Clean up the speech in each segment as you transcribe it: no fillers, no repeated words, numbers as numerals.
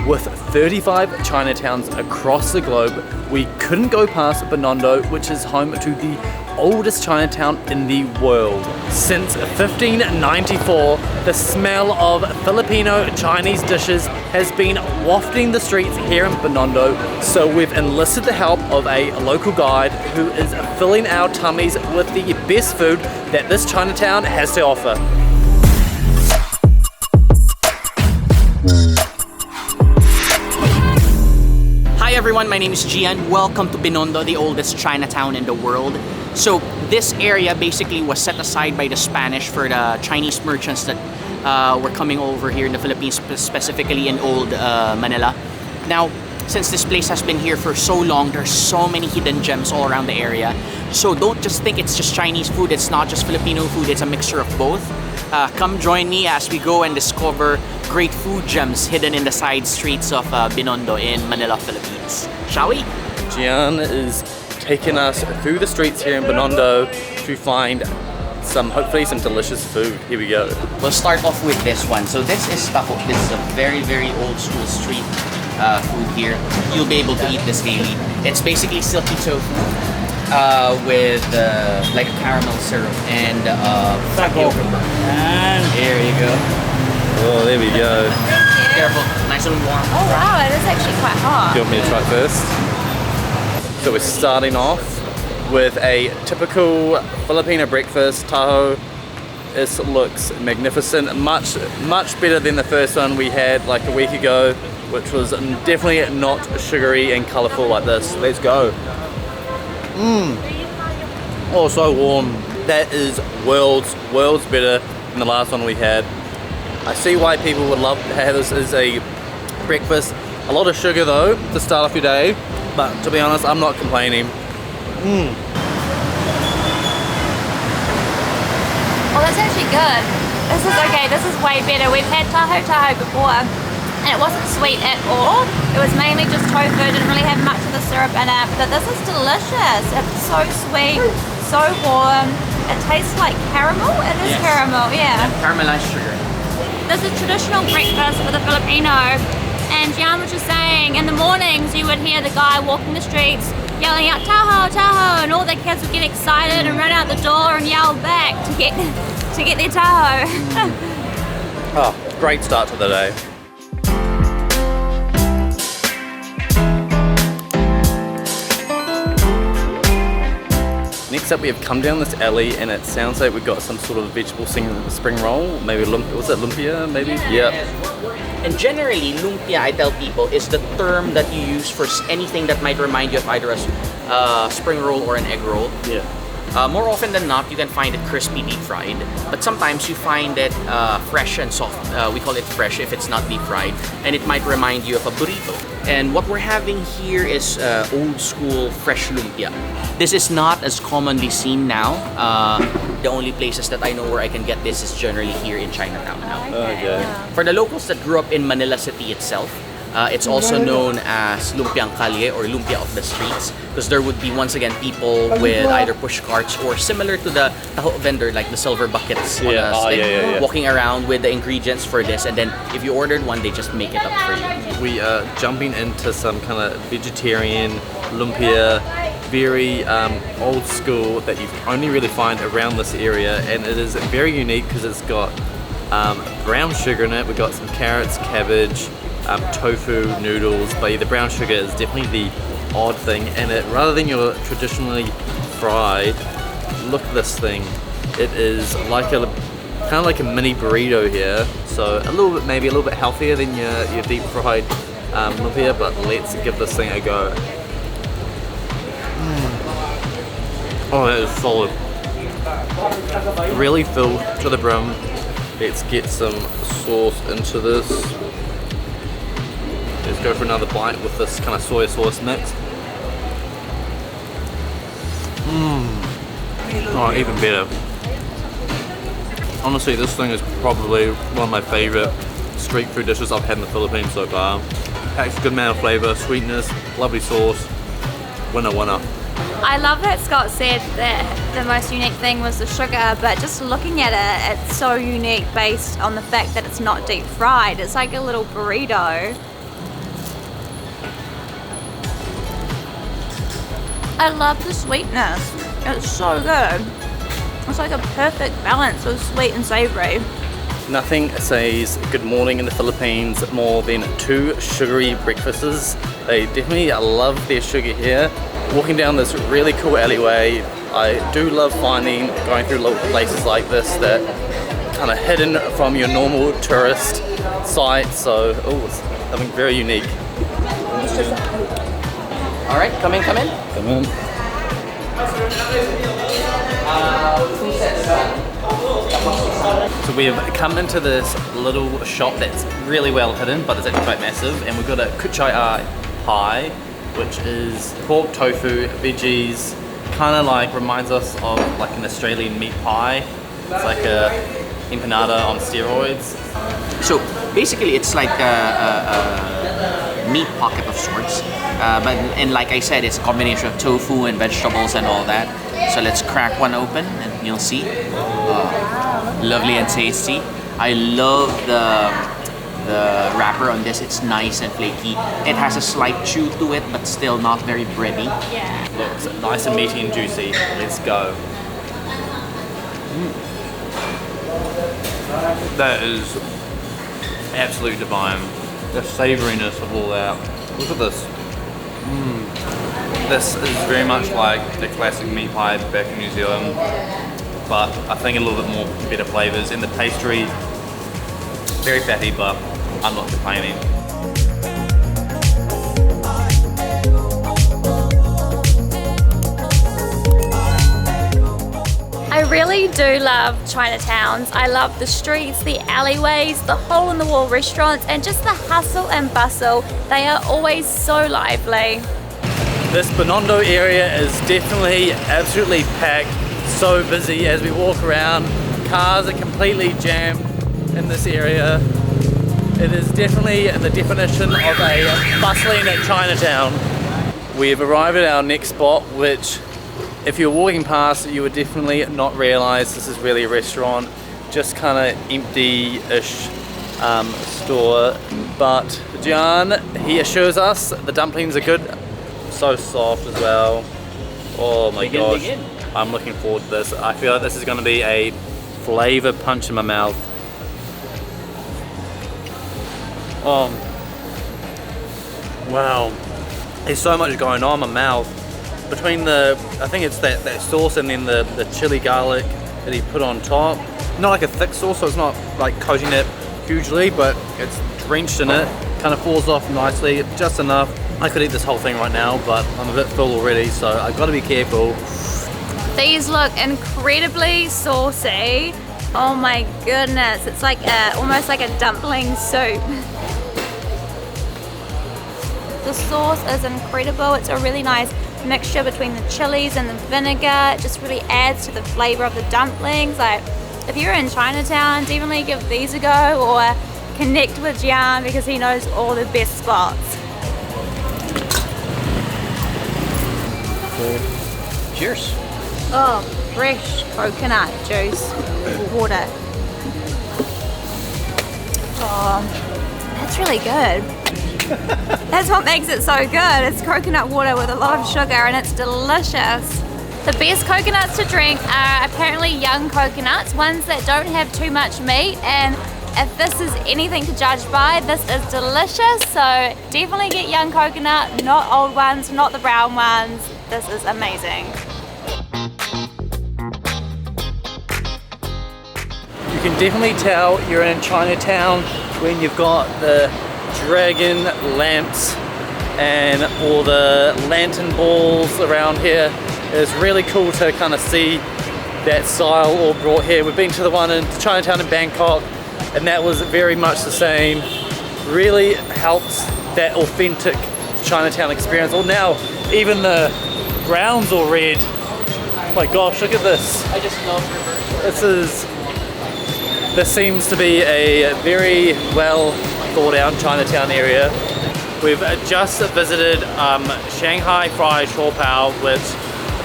With 35 Chinatowns across the globe, we couldn't go past Binondo, which is home to the oldest Chinatown in the world. Since 1594, the smell of Filipino Chinese dishes has been wafting the streets here in Binondo, so we've enlisted the help of a local guide who is filling our tummies with the best food that this Chinatown has to offer. Hi everyone, my name is Jian. Welcome to Binondo, the oldest Chinatown in the world. So this area basically was set aside by the Spanish for the Chinese merchants that were coming over here in the Philippines, specifically in old Manila. Now, since this place has been here for so long, there's so many hidden gems all around the area. So don't just think it's just Chinese food, it's not just Filipino food, it's a mixture of both. Come join me as we go and discover great food gems hidden in the side streets of Binondo in Manila, Philippines. Shall we? Jian is taking us through the streets here in Binondo to find hopefully some delicious food. Here we go. We'll start off with this one. So this is taho. This is a very, very old school street food here. You'll be able to eat this daily. It's basically silky tofu with like a caramel syrup and black yogurt. And here you go. Oh, there we go. Careful, nice and warm. Oh wow, it is actually quite hot. Do you want me to try first? So we're starting off with a typical Filipino breakfast, taho. This looks magnificent, much better than the first one we had like a week ago, which was definitely not sugary and colourful like this. Let's go. Oh, so warm. That is worlds better than the last one we had. I see why people would love to have this as a breakfast. A lot of sugar though to start off your day, but to be honest, I'm not complaining. Well, that's actually good. This is okay, this is way better. We've had taho before and it wasn't sweet at all. It was mainly just tofu, didn't really have much of the syrup in it, but this is delicious. It's so sweet, so warm. It tastes like caramel. It is caramel, yeah. Caramelized sugar. This is traditional breakfast for the Filipino. And Jian was just saying, in the mornings you would hear the guy walking the streets yelling out taho, taho, and all the kids would get excited and run out the door and yell back to get their taho. Oh, great start to the day. Next up, we have come down this alley, and it sounds like we've got some sort of vegetable spring roll. Maybe was it lumpia? Maybe. Yep. And generally, lumpia, I tell people, is the term that you use for anything that might remind you of either a spring roll or an egg roll. Yeah. More often than not, you can find it crispy, deep fried, but sometimes you find it fresh and soft. We call it fresh if it's not deep fried, and it might remind you of a burrito. And what we're having here is old school fresh lumpia. This is not as commonly seen now. The only places that I know where I can get this is generally here in Chinatown now. Okay. For the locals that grew up in Manila City itself, it's also known as Lumpiang Kalye or Lumpia of the streets, because there would be once again people with either push carts or similar to the taho vendor, like the silver buckets on a stick, walking around with the ingredients for this, and then if you ordered one, they just make it up for you. We are jumping into some kind of vegetarian lumpia, very old school that you only really find around this area, and it is very unique because it's got brown sugar in it. We've got some carrots, cabbage, tofu, noodles, but the brown sugar is definitely the odd thing, and it, rather than your traditionally fried, look at this thing. It is like kind of like a mini burrito here, so maybe a little bit healthier than your deep fried lumpia, but let's give this thing a go. Oh, that is solid. Really filled to the brim. Let's get some sauce into this. Let's go for another bite with this kind of soy sauce mix. Oh, even better. Honestly, this thing is probably one of my favorite street food dishes I've had in the Philippines so far. Packs a good amount of flavor, sweetness, lovely sauce. Winner, winner. I love that Scott said that the most unique thing was the sugar, but just looking at it, it's so unique based on the fact that it's not deep fried. It's like a little burrito. I love the sweetness. It's so good. It's like a perfect balance of sweet and savory. Nothing says good morning in the Philippines more than 2 sugary breakfasts. They definitely love their sugar here. Walking down this really cool alleyway, I do love finding going through little places like this that kind of hidden from your normal tourist sites. So, it's something very unique. All right, come in. Come in. So we have come into this little shop that's really well hidden, but it's actually quite massive, and we've got a kuchai pie, which is pork tofu, veggies, kind of like reminds us of like an Australian meat pie. It's like a empanada on steroids. So basically, it's like a meat pocket of sorts. And like I said, it's a combination of tofu and vegetables and all that. So let's crack one open and you'll see. Lovely and tasty. I love the wrapper on this. It's nice and flaky. It has a slight chew to it, but still not very bready. Yeah. Looks nice and meaty and juicy. Let's go. That is absolutely divine. The savouriness of all that. Look at this. This is very much like the classic meat pie back in New Zealand, but I think a little bit more better flavours. And the pastry, very fatty, but I'm not complaining. I really do love Chinatowns. I love the streets, the alleyways, the hole-in-the-wall restaurants, and just the hustle and bustle. They are always so lively. This Binondo area is definitely absolutely packed, so busy as we walk around. Cars are completely jammed in this area. It is definitely the definition of a bustling Chinatown. We've arrived at our next spot, which if you're walking past, you would definitely not realize this is really a restaurant. Just kind of empty-ish store. But Jian, he assures us the dumplings are good. So soft as well. Oh my gosh. I'm looking forward to this. I feel like this is going to be a flavor punch in my mouth. Wow. There's so much going on in my mouth. Between the, I think it's that sauce and then the chili garlic that he put on top. Not like a thick sauce, so it's not like coating it hugely, but it's drenched in it. Kind of falls off nicely, just enough. I could eat this whole thing right now, but I'm a bit full already, so I've got to be careful. These look incredibly saucy. Oh my goodness, it's like almost like a dumpling soup. The sauce is incredible. It's a really nice mixture between the chilies and the vinegar. It just really adds to the flavor of the dumplings. Like, if you're in Chinatown, definitely give these a go, or connect with Jian because he knows all the best spots. Cheers. Oh, fresh coconut juice water. Oh, that's really good. That's what makes it so good. It's coconut water with a lot of sugar and it's delicious. The best coconuts to drink are apparently young coconuts, ones that don't have too much meat, and if this is anything to judge by, this is delicious. So definitely get young coconut, not old ones, not the brown ones. This is amazing. You can definitely tell you're in Chinatown when you've got the dragon lamps and all the lantern balls around here. It's really cool to kind of see that style all brought here. We've been to the one in Chinatown in Bangkok, and that was very much the same. Really helps that authentic Chinatown experience. Well, now even the ground's all red. Oh my gosh, look at this. I just love reverse. This seems to be a very well thought out Chinatown area. We've just visited Shanghai Fried Shaw Pao, which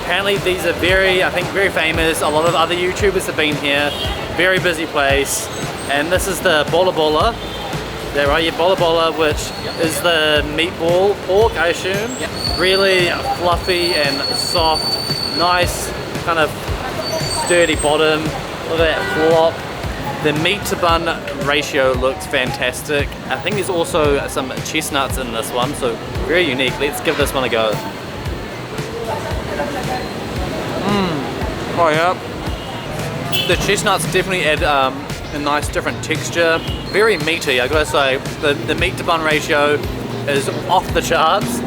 apparently these are very famous. A lot of other YouTubers have been here. Very busy place. And this is the Bballa, There are your Bballa, which is the meatball pork, I assume. Yep. Really fluffy and soft, nice, kind of sturdy bottom. Look at that flop. The meat to bun ratio looks fantastic. I think there's also some chestnuts in this one, so very unique. Let's give this one a go. Oh yeah. The chestnuts definitely add a nice different texture. Very meaty, I gotta say. The meat to bun ratio is off the charts.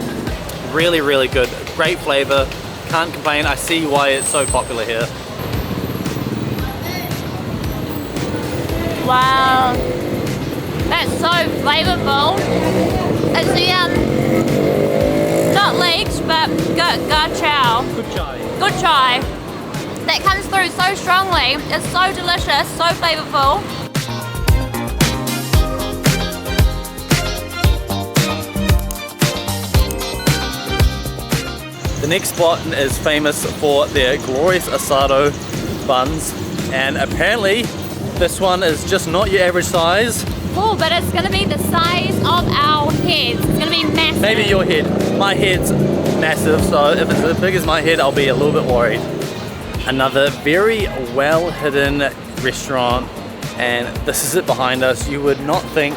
Really, really good. Great flavor. Can't complain. I see why it's so popular here. Wow, that's so flavorful. It's the not leeks, but gar chow. Good chai. Good chai. That comes through so strongly. It's so delicious, so flavorful. The next spot is famous for their glorious Asado Buns, and apparently this one is just not your average size. Oh, but it's gonna be the size of our heads. It's gonna be massive. Maybe your head. My head's massive, so if it's as big as my head, I'll be a little bit worried. Another very well hidden restaurant, and this is it behind us. You would not think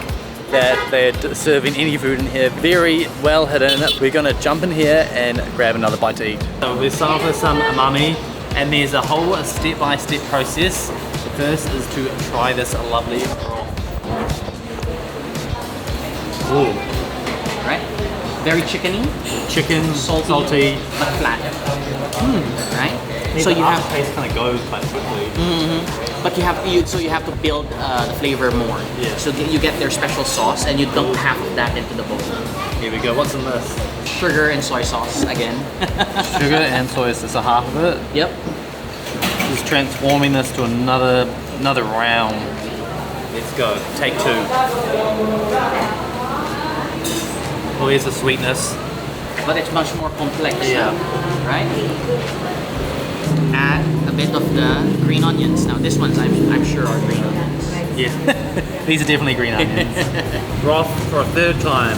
that they're serving any food in here. Very well hidden. We're gonna jump in here and grab another bite to eat. So we start off with some umami, and there's a whole step-by-step process. The first is to try this lovely broth. Ooh. Right? Very chickeny. Chicken, Salty. But flat. Right? So you have taste kind of goes quite quickly. But you have to build the flavor more. Yeah. So you get their special sauce, and you dump half of that into the bowl. Here we go. What's in this? Sugar and soy sauce again. Sugar and soy sauce. So half of it. Yep. Just transforming this to another round. Let's go. Take two. Oh, here's the sweetness. But it's much more complex. Yeah. Right? Add a bit of the green onions. Now this one's I'm sure are green onions. Yeah. These are definitely green onions. Broth for a third time.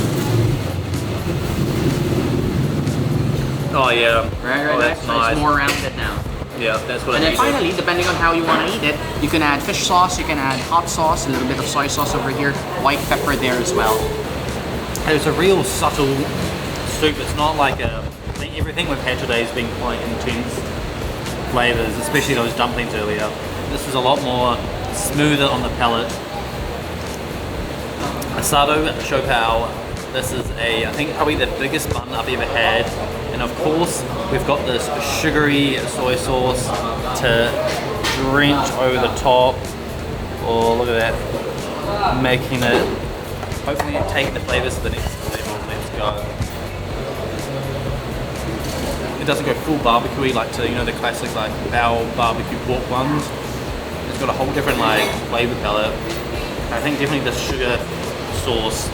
Oh yeah. Right. Oh, that's So nice. it's more rounded now. Yeah, that's what And I then needed. finally, depending on how you want to eat it, you can add fish sauce, you can add hot sauce, a little bit of soy sauce over here, white pepper there as well. It's a real subtle soup. It's not like I think everything we've had today has been quite intense flavors, especially those dumplings earlier. This is a lot more smoother on the palate. Asado Buns. This is I think probably the biggest bun I've ever had. And of course, we've got this sugary soy sauce to drench over the top. Oh, look at that. Making it, hopefully take the flavors to the next level. Let's go. It doesn't go full barbecue like to, the classic like Bballa barbecue pork ones. It's got a whole different like flavor palette. I think definitely the sugar sauce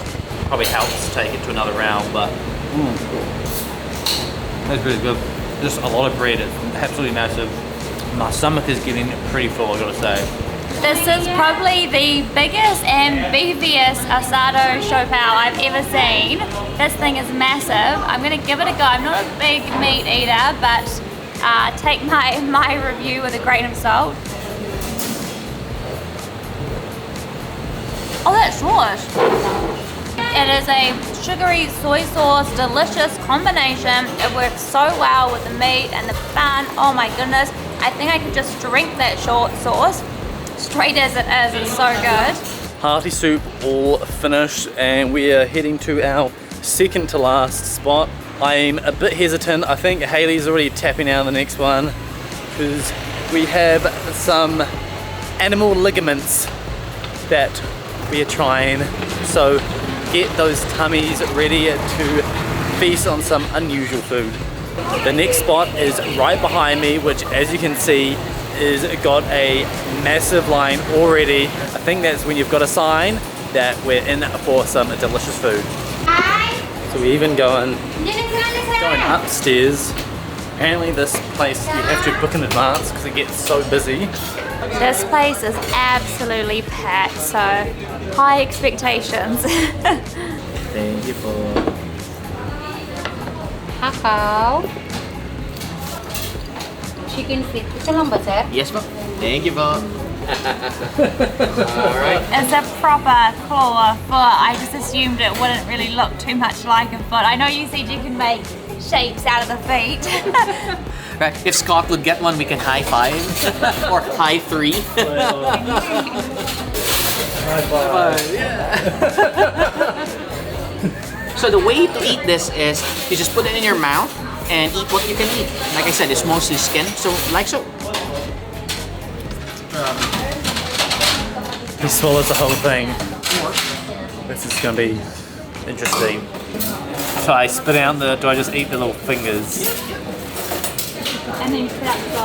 probably helps take it to another round, but that's really good. Just a lot of bread, it's absolutely massive. My stomach is getting pretty full, I gotta say. This is probably the biggest and beefiest asado shopao I've ever seen. This thing is massive. I'm gonna give it a go. I'm not a big meat eater, but take my review with a grain of salt. Oh, that's sauce. It is a sugary soy sauce, delicious combination. It works so well with the meat and the bun. Oh my goodness. I think I could just drink that short sauce straight as it is. It's so good. Hearty soup all finished, and we are heading to our second to last spot. I'm a bit hesitant. I think Hayley's already tapping out the next one because we have some animal ligaments that we are trying. So get those tummies ready to feast on some unusual food. The next spot is right behind me, which as you can see is got a massive line already. I think that's when you've got a sign that we're in for some delicious food. So we're even going upstairs. Apparently this place you have to book in advance because it gets so busy. This place is absolutely packed, so high expectations. Thank you for. Kakao. Chicken feet. Ito lang ba, sir? Yes, po. Thank you, po. Alright. It's a proper claw foot. I just assumed it wouldn't really look too much like a foot. I know you said you can make shapes out of the feet. Right. If Scott would get one, we can high five. Or high three. High five. So the way to eat this is you just put it in your mouth and eat what you can eat. Like I said, it's mostly skin, so like so. He swallows the whole thing. This is gonna be interesting. So I spit out the. Do I just eat the little fingers? And then put out the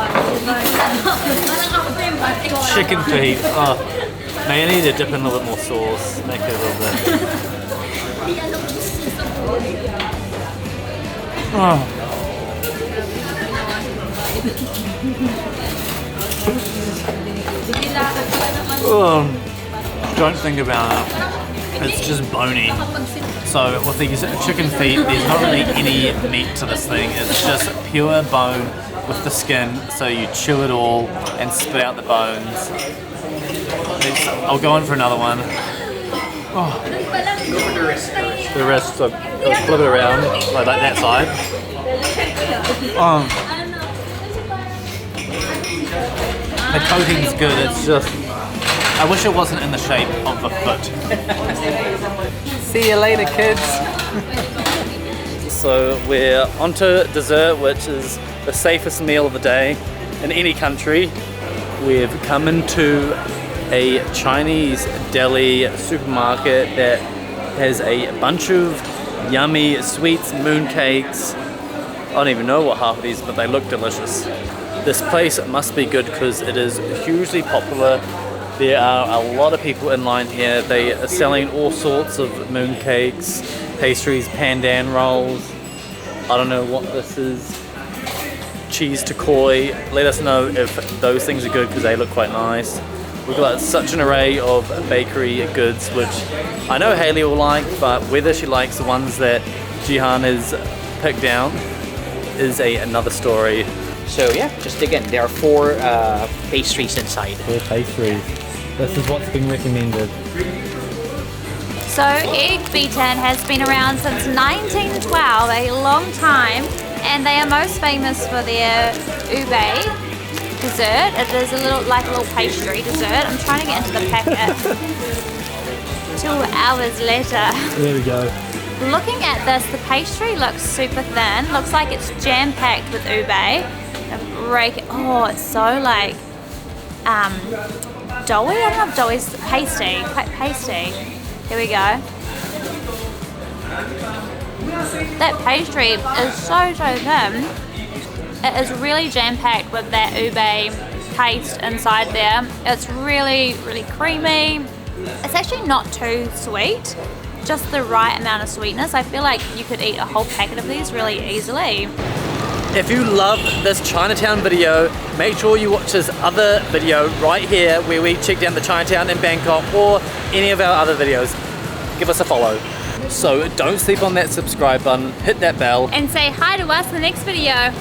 Chicken feet. Oh, may I need to dip in a little bit more sauce. Make it a little bit. Oh. Don't think about it. It's just bony. So with these chicken feet, there's not really any meat to this thing. It's just pure bone with the skin. So you chew it all and spit out the bones. I'll go in for another one. Oh. The rest, so I'll flip it around like that side. The coating's good. It's just. I wish it wasn't in the shape of a foot. See you later, kids. So we're onto dessert, which is the safest meal of the day in any country. We've come into a Chinese deli supermarket that has a bunch of yummy sweets, mooncakes. I don't even know what half of these, but they look delicious. This place must be good because it is hugely popular. There are a lot of people in line here. They are selling all sorts of mooncakes, pastries, pandan rolls. I don't know what this is. Cheese takoi. Let us know if those things are good because they look quite nice. We've got such an array of bakery goods, which I know Hayley will like, but whether she likes the ones that Jian has picked down is another story. So yeah, just dig in. There are 4 pastries inside. 4 pastries. This is what's been recommended. So egg beaten has been around since 1912, a long time, and they are most famous for their ube dessert. It is a little pastry dessert. I'm trying to get into the packet. 2 hours later. There we go. Looking at this, the pastry looks super thin. Looks like it's jam-packed with ube. Break it. Oh, it's so like doughy. I don't know if doughy's pasty, quite pasty. Here we go. That pastry is so thin. It is really jam-packed with that ube paste inside there. It's really, really creamy. It's actually not too sweet, just the right amount of sweetness. I feel like you could eat a whole packet of these really easily. If you love this Chinatown video, make sure you watch this other video right here where we check down the Chinatown in Bangkok or any of our other videos. Give us a follow. So don't sleep on that subscribe button, hit that bell. And say hi to us in the next video.